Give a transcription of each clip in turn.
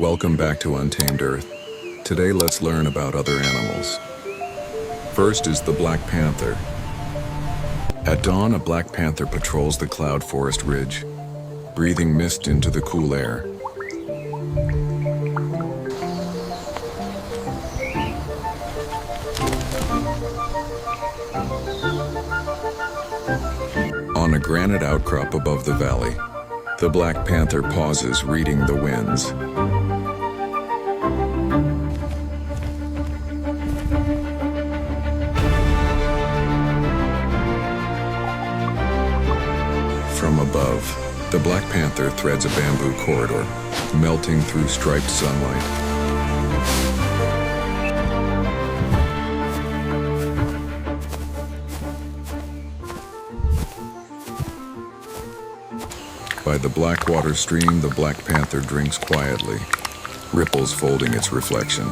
Welcome back to Untamed Earth. Today let's learn about other animals. First is the black panther. At dawn, a black panther patrols the cloud forest ridge, breathing mist into the cool air. On a granite outcrop above the valley, the black panther pauses, reading the winds. From above, the black panther threads a bamboo corridor, melting through striped sunlight. By the black water stream, the black panther drinks quietly, ripples folding its reflection.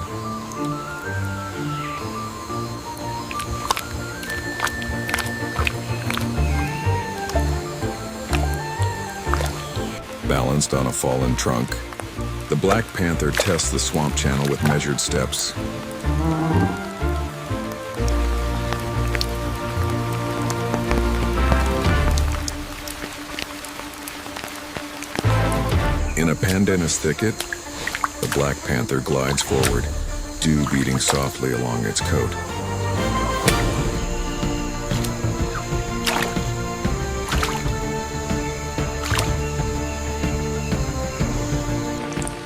Balanced on a fallen trunk, the black panther tests the swamp channel with measured steps. In a pandanus thicket, the black panther glides forward, dew beating softly along its coat.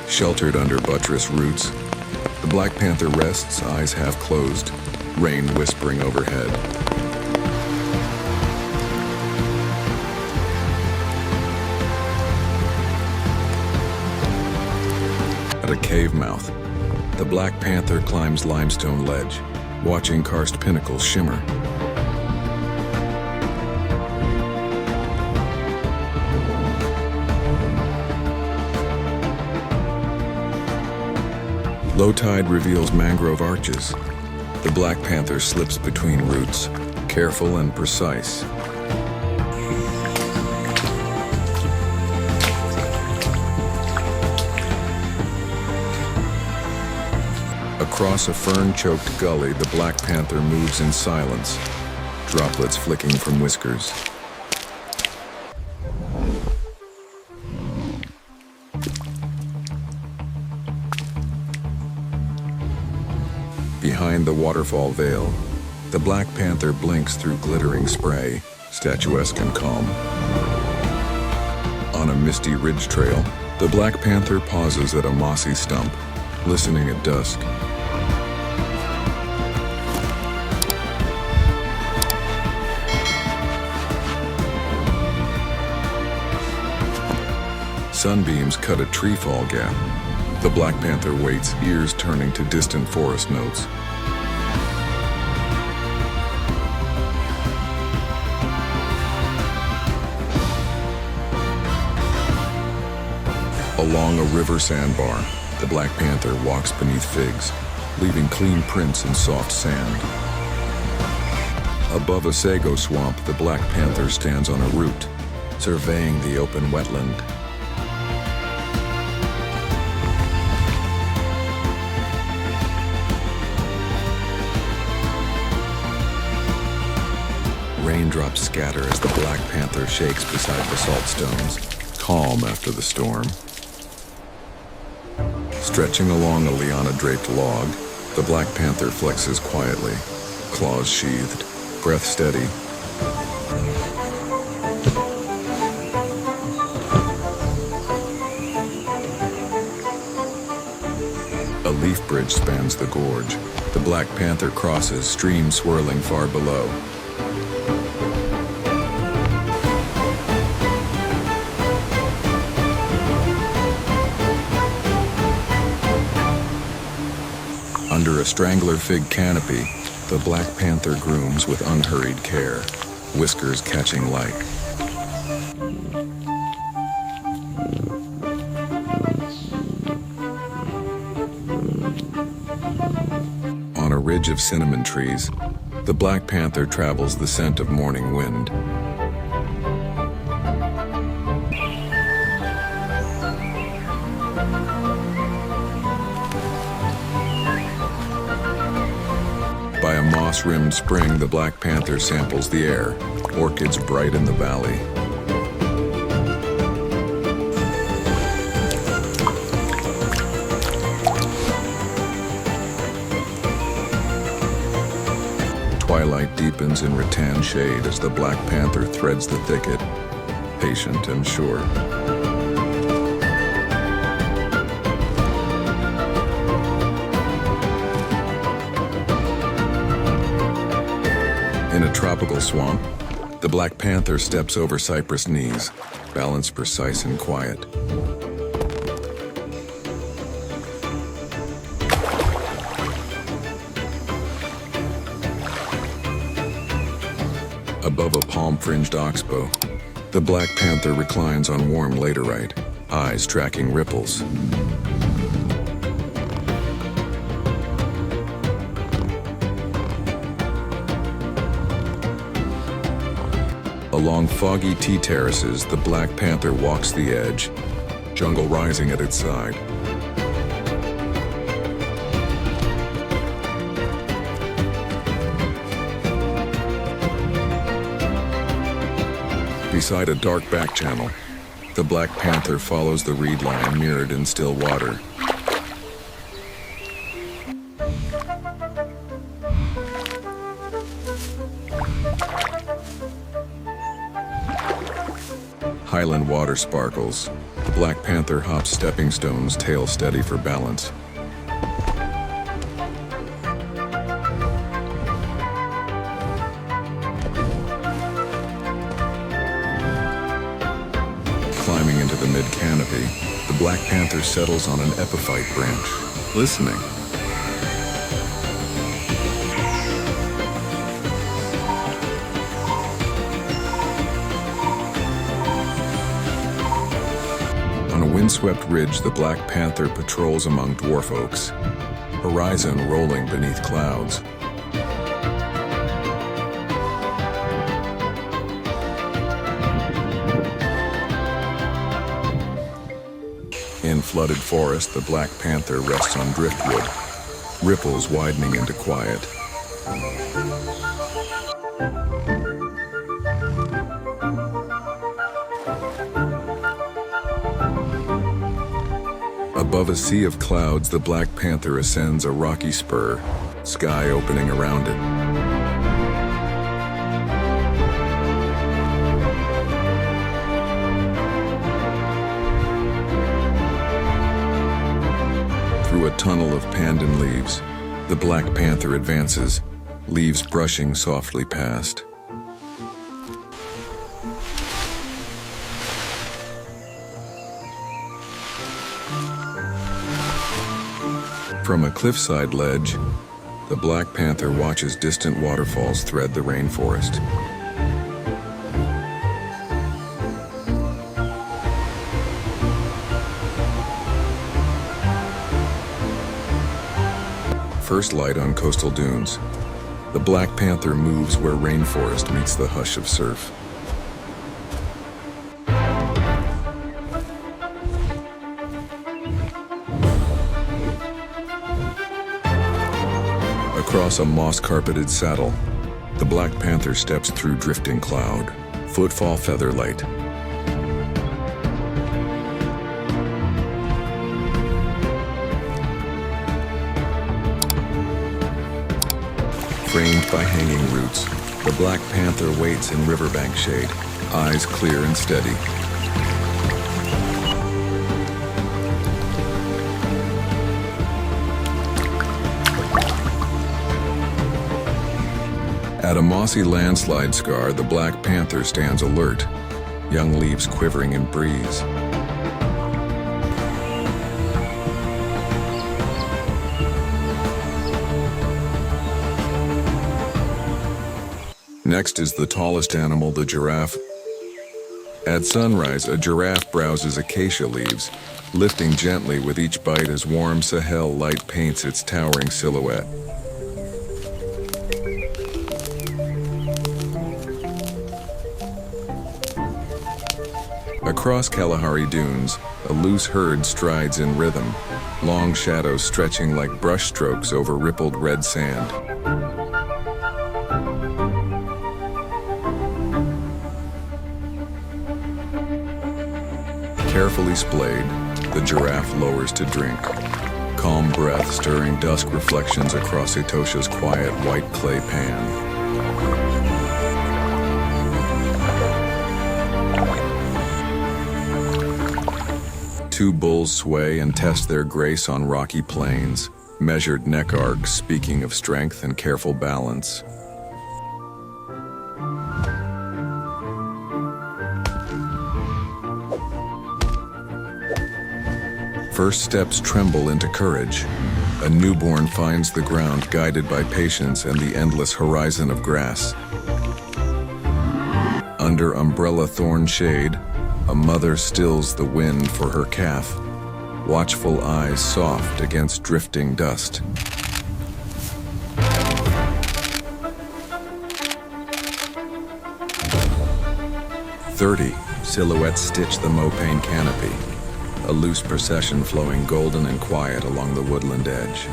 Sheltered under buttress roots, the black panther rests, eyes half closed, rain whispering overhead. At a cave mouth, the black panther climbs limestone ledge, watching karst pinnacles shimmer. Low tide reveals mangrove arches. The black panther slips between roots, careful and precise. Across a fern-choked gully, the black panther moves in silence, droplets flicking from whiskers. Behind the waterfall veil, the black panther blinks through glittering spray, statuesque and calm. On a misty ridge trail, the black panther pauses at a mossy stump, listening at dusk. Sunbeams cut a treefall gap. The black panther waits, ears turning to distant forest notes. Along a river sandbar, the black panther walks beneath figs, leaving clean prints in soft sand. Above a sago swamp, the black panther stands on a root, surveying the open wetland. Raindrops scatter as the black panther shakes beside the salt stones, calm after the storm. Stretching along a liana-draped log, the black panther flexes quietly, claws sheathed, breath steady. A leaf bridge spans the gorge. The black panther crosses, stream swirling far below. Under a strangler fig canopy, the black panther grooms with unhurried care, whiskers catching light. On a ridge of cinnamon trees, the black panther travels the scent of morning wind. moss-rimmed spring, the black panther samples the air, orchids bright in the valley. Twilight deepens in rattan shade as the black panther threads the thicket, patient and sure. In a tropical swamp, the black panther steps over cypress knees, balance precise and quiet. Above a palm-fringed oxbow, the black panther reclines on warm laterite, eyes tracking ripples. Along foggy tea terraces, the black panther walks the edge, jungle rising at its side. Beside a dark back channel, the black panther follows the reed line mirrored in still water. Highland water sparkles. The black panther hops stepping stones, tail steady for balance. Climbing into the mid-canopy, the black panther settles on an epiphyte branch, listening. On a windswept ridge, the black panther patrols among dwarf oaks, horizon rolling beneath clouds. In flooded forest, the black panther rests on driftwood, ripples widening into quiet. Above a sea of clouds, the black panther ascends a rocky spur, sky opening around it. Through a tunnel of pandan leaves, the black panther advances, leaves brushing softly past. From a cliffside ledge, the black panther watches distant waterfalls thread the rainforest. First light on coastal dunes, the black panther moves where rainforest meets the hush of surf. Across a moss-carpeted saddle, the black panther steps through drifting cloud, footfall featherlight. Framed by hanging roots, the black panther waits in riverbank shade, eyes clear and steady. At a mossy landslide scar, the black panther stands alert, young leaves quivering in breeze. Next is the tallest animal, the giraffe. At sunrise, a giraffe browses acacia leaves, lifting gently with each bite as warm Sahel light paints its towering silhouette. Across Kalahari Dunes, a loose herd strides in rhythm, long shadows stretching like brushstrokes over rippled red sand. Carefully splayed, the giraffe lowers to drink. Calm breath stirring dusk reflections across Etosha's quiet white clay pan. Two bulls sway and test their grace on rocky plains, measured neck arcs speaking of strength and careful balance. First steps tremble into courage. A newborn finds the ground guided by patience and the endless horizon of grass. Under umbrella thorn shade, a mother stills the wind for her calf, watchful eyes soft against drifting dust. "30 silhouettes stitch the mopane canopy, a loose procession flowing golden and quiet along the woodland edge.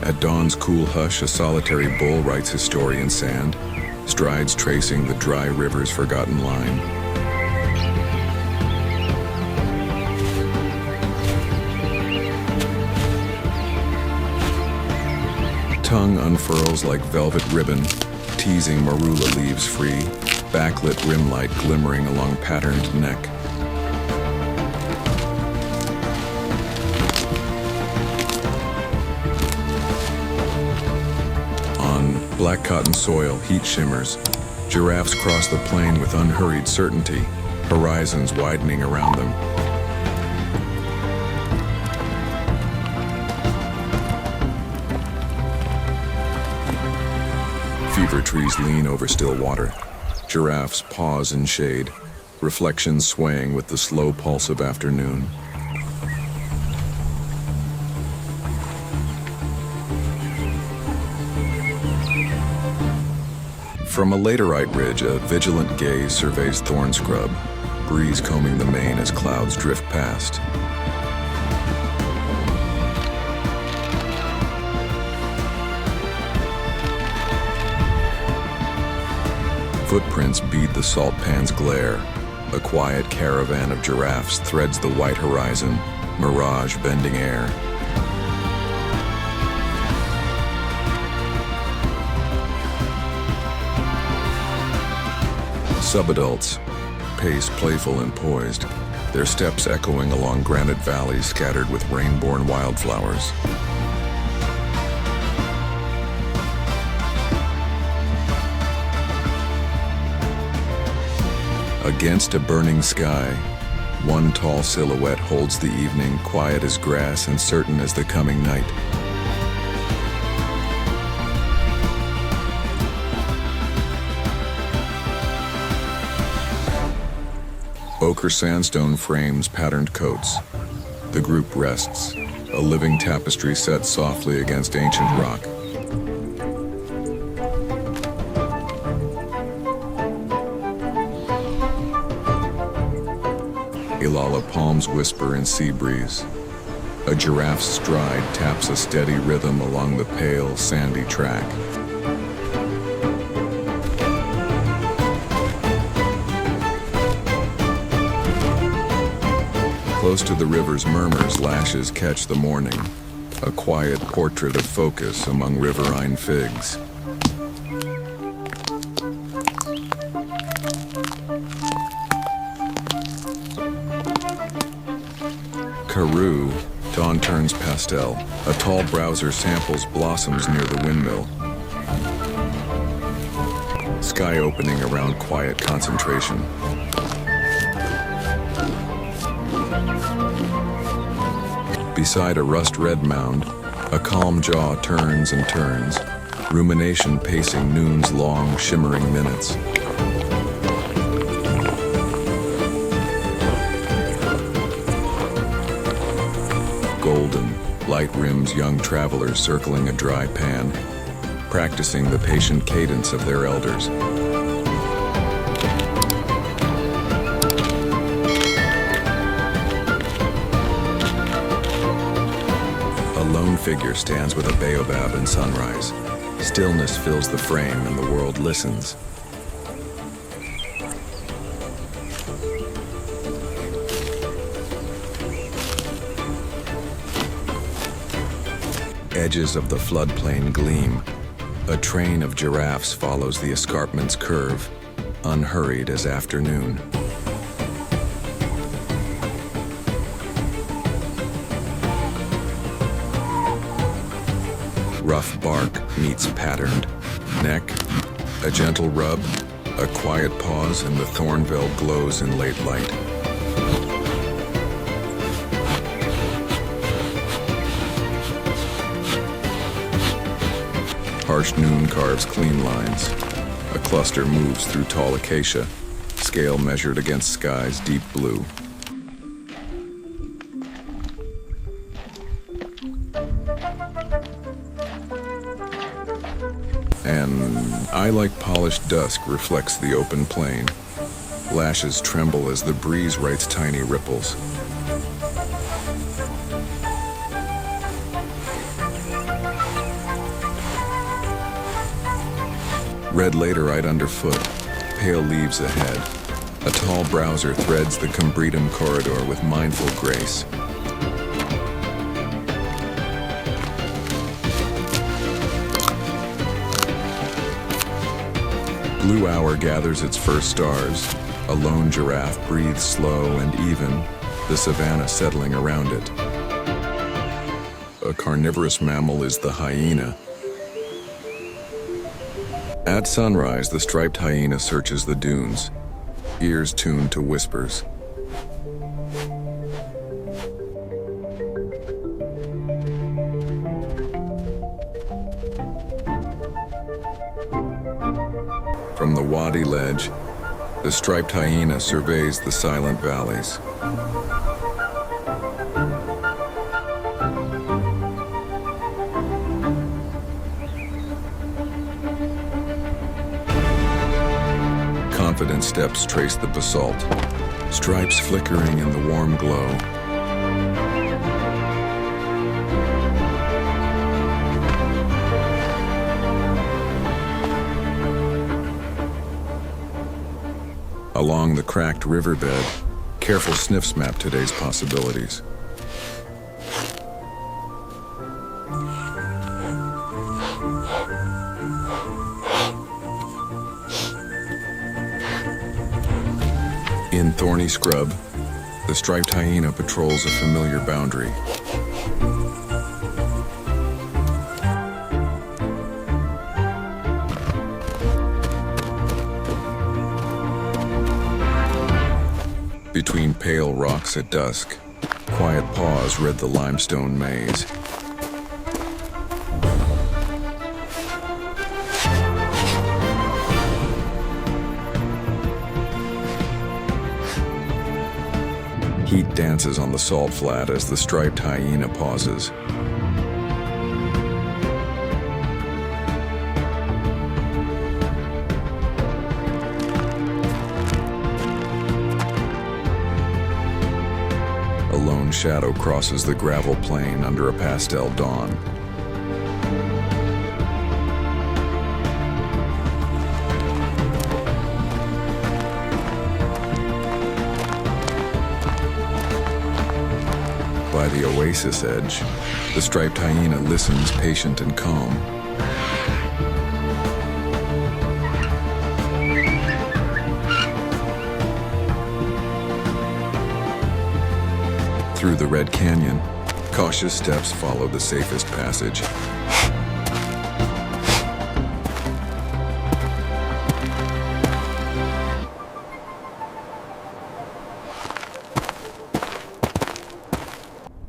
At dawn's cool hush, a solitary bull writes his story in sand, strides tracing the dry river's forgotten line. Tongue unfurls like velvet ribbon, teasing marula leaves free, backlit rim light glimmering along patterned neck. Black cotton soil, heat shimmers. Giraffes cross the plain with unhurried certainty, horizons widening around them. Fever trees lean over still water. Giraffes pause in shade, reflections swaying with the slow pulse of afternoon. From a laterite ridge, a vigilant gaze surveys thorn scrub, breeze combing the mane as clouds drift past. Footprints beat the salt pan's glare. A quiet caravan of giraffes threads the white horizon, mirage bending air. Subadults pace playful and poised, their steps echoing along granite valleys scattered with rain-born wildflowers. Against a burning sky, one tall silhouette holds the evening, quiet as grass and certain as the coming night. Ochre sandstone frames patterned coats. The group rests, a living tapestry set softly against ancient rock. Ilala palms whisper in sea breeze. A giraffe's stride taps a steady rhythm along the pale, sandy track. Close to the river's murmurs, lashes catch the morning, a quiet portrait of focus among riverine figs. Karoo, dawn turns pastel. A tall browser samples blossoms near the windmill. Sky opening around quiet concentration. Beside a rust-red mound, a calm jaw turns and turns, rumination pacing noon's long, shimmering minutes. Golden, light rims young travelers circling a dry pan, practicing the patient cadence of their elders. A lone figure stands with a baobab in sunrise, Stillness fills the frame and the world listens. Edges of the floodplain gleam. A train of giraffes follows the escarpment's curve, unhurried as afternoon. Rough bark meets patterned neck, a gentle rub, a quiet pause, and the thornville glows in late light. Harsh noon carves clean lines. A cluster moves through tall acacia, scale measured against sky's deep blue. An eye-like polished dusk reflects the open plain. Lashes tremble as the breeze writes tiny ripples. Red laterite underfoot, pale leaves ahead. A tall browser threads the Combretum corridor with mindful grace. Blue hour gathers its first stars. A lone giraffe breathes slow and even, the savanna settling around it. A carnivorous mammal is the hyena. At sunrise, the striped hyena searches the dunes, ears tuned to whispers. From the wadi ledge, the striped hyena surveys the silent valleys. Confident steps trace the basalt, stripes flickering in the warm glow. Along the cracked riverbed, careful sniffs map today's possibilities. In thorny scrub, the striped hyena patrols a familiar boundary. Between pale rocks at dusk, quiet paws rid the limestone maze. Heat dances on the salt flat as the striped hyena pauses. A lone shadow crosses the gravel plain under a pastel dawn. By the oasis edge, the striped hyena listens, patient and calm. Through the Red Canyon, cautious steps follow the safest passage.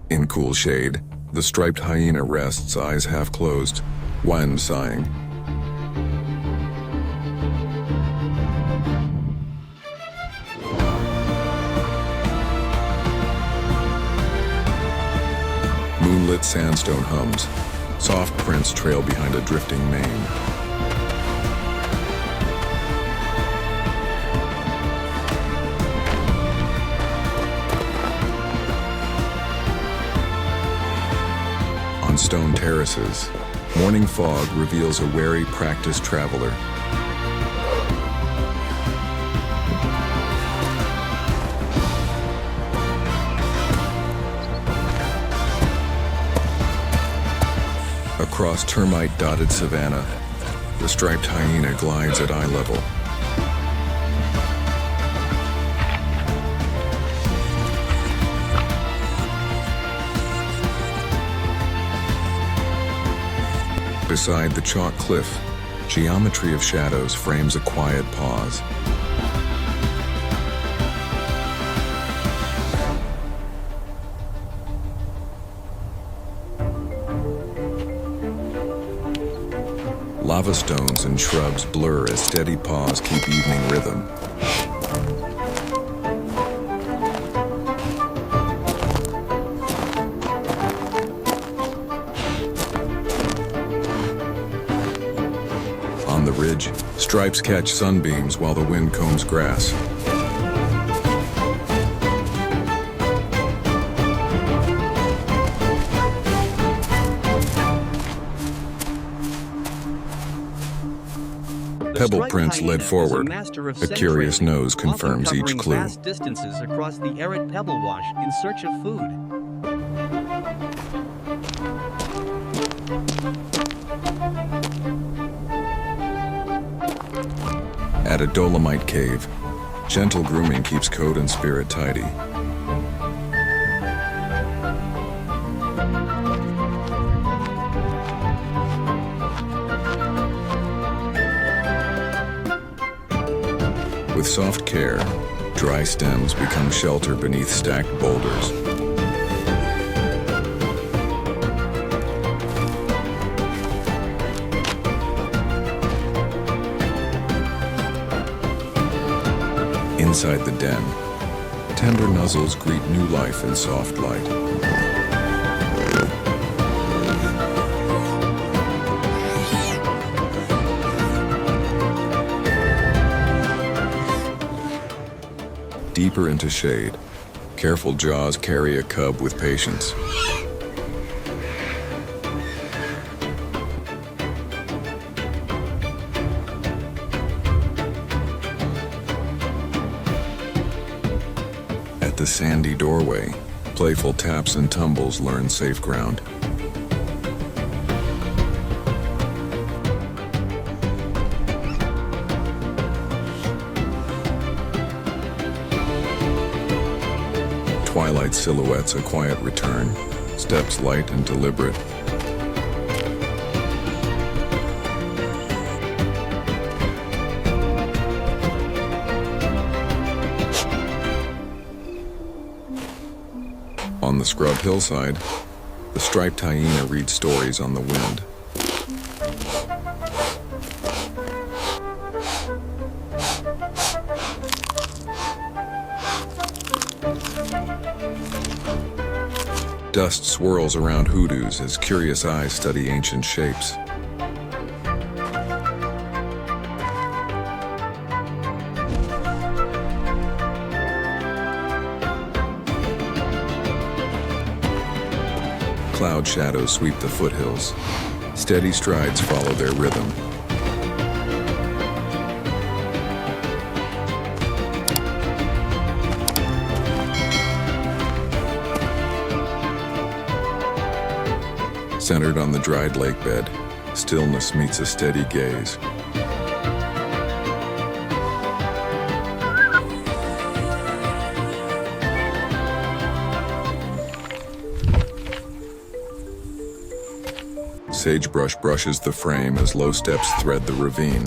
In cool shade, the striped hyena rests, eyes half closed, one sighing. Moonlit sandstone hums. Soft prints trail behind a drifting mane. On stone terraces, Morning fog reveals a wary, practiced traveler. Across termite-dotted savanna, the striped hyena glides at eye level. Beside the chalk cliff, geometry of shadows frames a quiet pause. Lava stones and shrubs blur as steady paws keep evening rhythm. On the ridge, stripes catch sunbeams while the wind combs grass. Pebble prints led forward. A curious nose confirms each clue. Vast distances across the arid pebble wash in search of food. At a dolomite cave, gentle grooming keeps coat and spirit tidy. With soft care, dry stems become shelter beneath stacked boulders. Inside the den, tender nuzzles greet new life in soft light. Deeper into shade, careful jaws carry a cub with patience. At the sandy doorway, playful taps and tumbles learn safe ground. Twilight silhouettes a quiet return, steps light and deliberate. On the scrub hillside, the striped hyena reads stories on the wind. Dust swirls around hoodoos as curious eyes study ancient shapes. Cloud shadows sweep the foothills. Steady strides follow their rhythm. Centered on the dried lake bed, stillness meets a steady gaze. Sagebrush brushes the frame as low steps thread the ravine.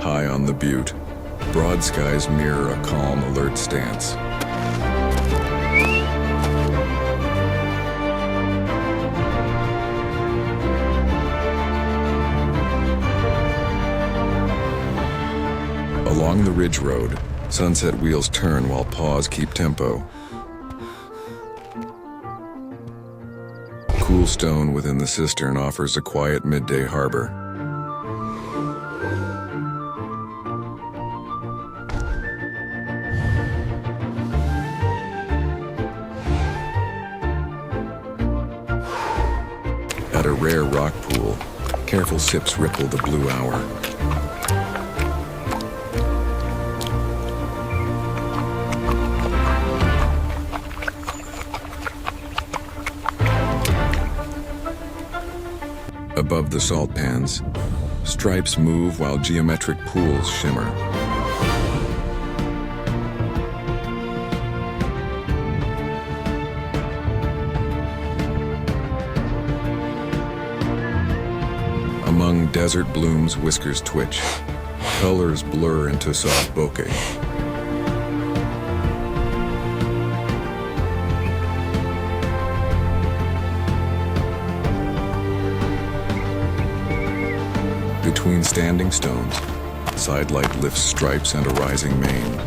High on the butte, broad skies mirror a calm, alert stance. Along the ridge road, sunset wheels turn while paws keep tempo. Cool stone within the cistern offers a quiet midday harbor. a rare rock pool, careful sips ripple the blue hour. Above the salt pans, stripes move while geometric pools shimmer. Among desert blooms, whiskers twitch. Colors blur into soft bokeh. Between standing stones, sidelight lifts stripes and a rising mane.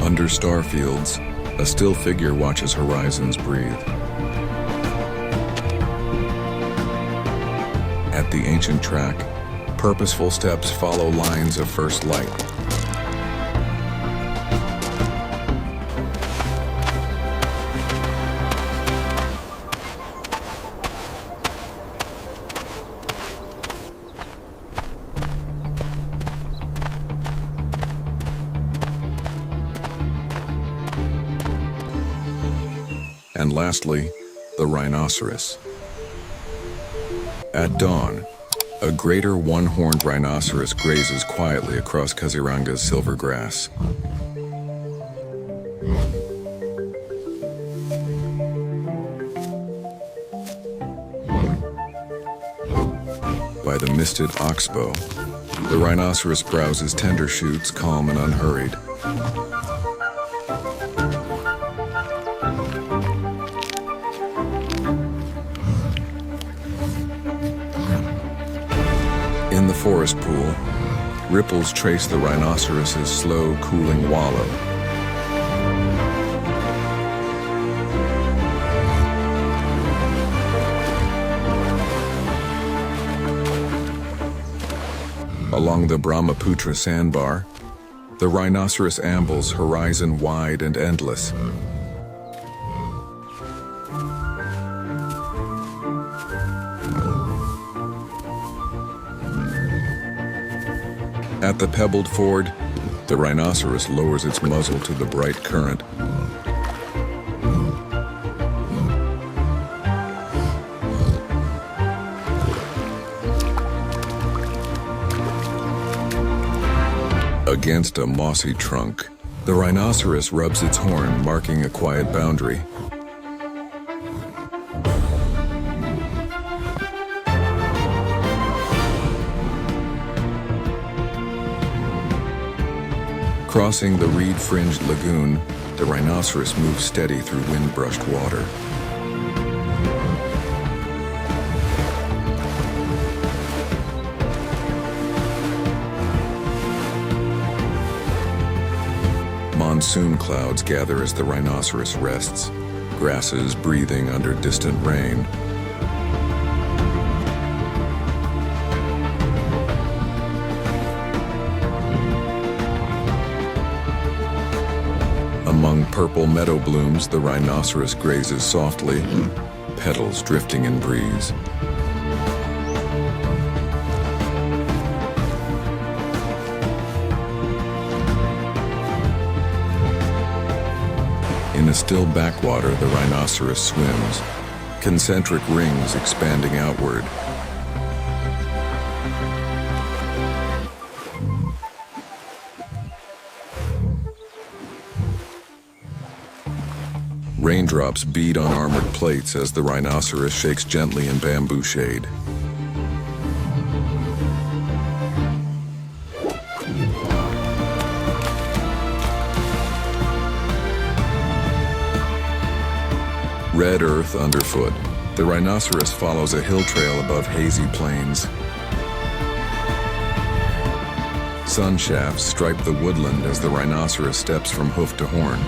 Under star fields, a still figure watches horizons breathe. At the ancient track, purposeful steps follow lines of first light. And lastly, the rhinoceros. At dawn, a greater one-horned rhinoceros grazes quietly across Kaziranga's silver grass. By the misted oxbow, the rhinoceros browses tender shoots, calm and unhurried. In the forest pool, ripples trace the rhinoceros's slow, cooling wallow. Along the Brahmaputra sandbar, the rhinoceros ambles horizon wide and endless. At the pebbled ford, the rhinoceros lowers its muzzle to the bright current. Against a mossy trunk, the rhinoceros rubs its horn, marking a quiet boundary. Crossing the reed-fringed lagoon, the rhinoceros moves steady through wind-brushed water. Monsoon clouds gather as the rhinoceros rests, grasses breathing under distant rain. Among purple meadow blooms, the rhinoceros grazes softly, petals drifting in breeze. In a still backwater, the rhinoceros swims, concentric rings expanding outward. Raindrops beat on armored plates as the rhinoceros shakes gently in bamboo shade. Red earth underfoot, the rhinoceros follows a hill trail above hazy plains. Sun shafts stripe the woodland as the rhinoceros steps from hoof to horn.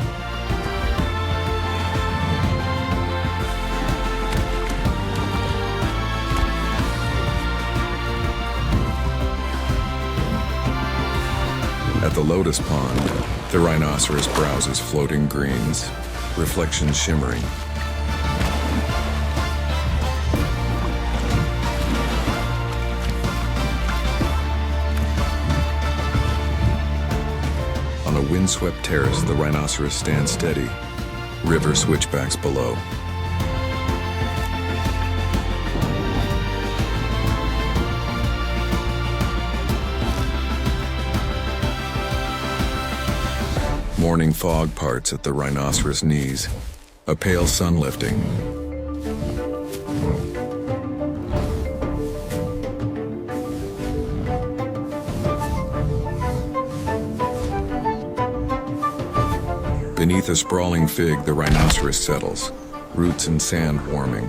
the lotus pond, the rhinoceros browses floating greens, reflections shimmering. On a windswept terrace, the rhinoceros stands steady, river switchbacks below. Morning fog parts at the rhinoceros' knees, a pale sun lifting. Beneath a sprawling fig, the rhinoceros settles, roots and sand warming.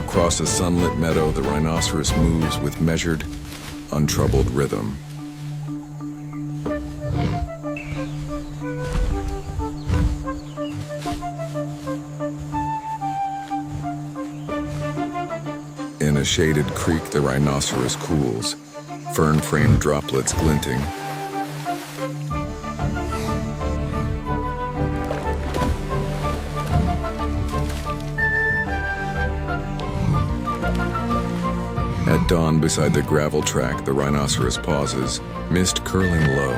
Across a sunlit meadow, the rhinoceros moves with measured, untroubled rhythm. In a shaded creek, the rhinoceros cools, fern-framed droplets glinting. At dawn, beside the gravel track, the rhinoceros pauses, mist curling low.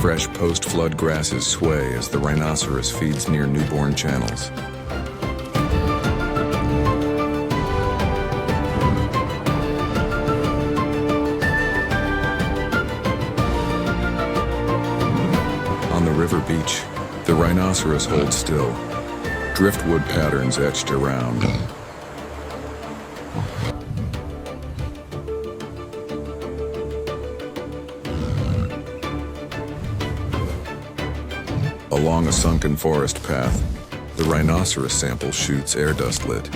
Fresh post-flood grasses sway as the rhinoceros feeds near newborn channels. On the river beach, the rhinoceros holds still, driftwood patterns etched around. Along a sunken forest path, the rhinoceros sample shoots air dust lit.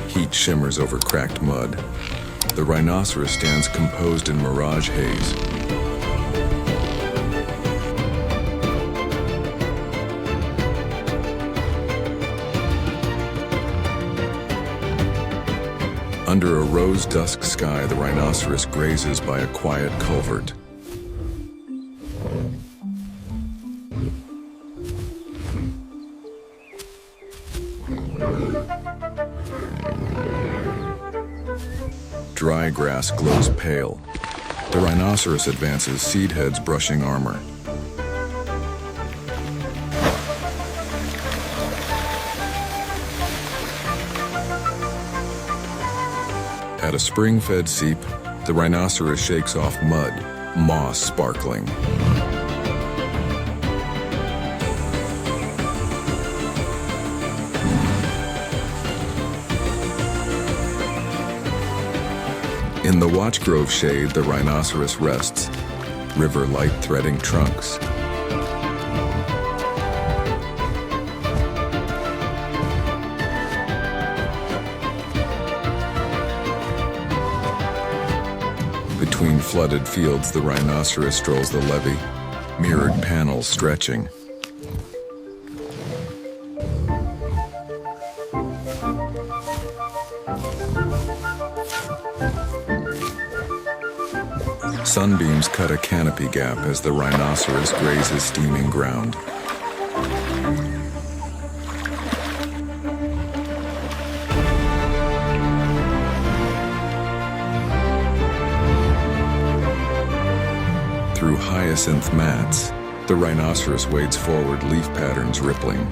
Heat shimmers over cracked mud. The rhinoceros stands composed in mirage haze. Under a rose-dusk sky, the rhinoceros grazes by a quiet culvert. Dry grass glows pale. The rhinoceros advances, seed heads brushing armor. At a spring-fed seep, the rhinoceros shakes off mud, moss sparkling. In the watch grove shade, the rhinoceros rests, river light threading trunks. Between flooded fields, the rhinoceros strolls the levee, mirrored panels stretching. Sunbeams cut a canopy gap as the rhinoceros grazes steaming ground. Through hyacinth mats, the rhinoceros wades forward, leaf patterns rippling.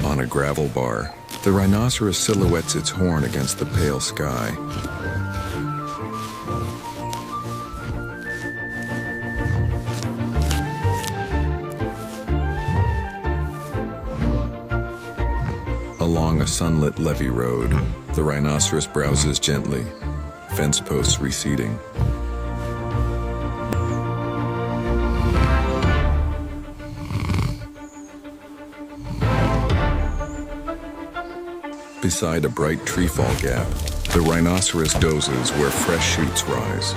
On a gravel bar, the rhinoceros silhouettes its horn against the pale sky. Along a sunlit levee road, the rhinoceros browses gently, fence posts receding. Beside a bright treefall gap, the rhinoceros dozes where fresh shoots rise.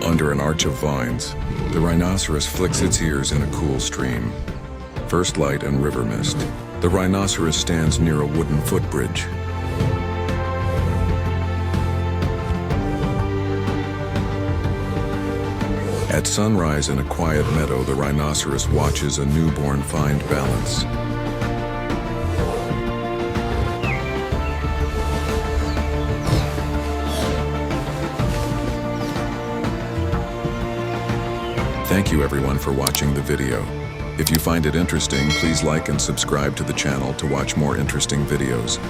Under an arch of vines, the rhinoceros flicks its ears in a cool stream. First light and river mist. The rhinoceros stands near a wooden footbridge. At sunrise in a quiet meadow, the rhinoceros watches a newborn find balance. Thank you everyone for watching the video. If you find it interesting, please like and subscribe to the channel to watch more interesting videos.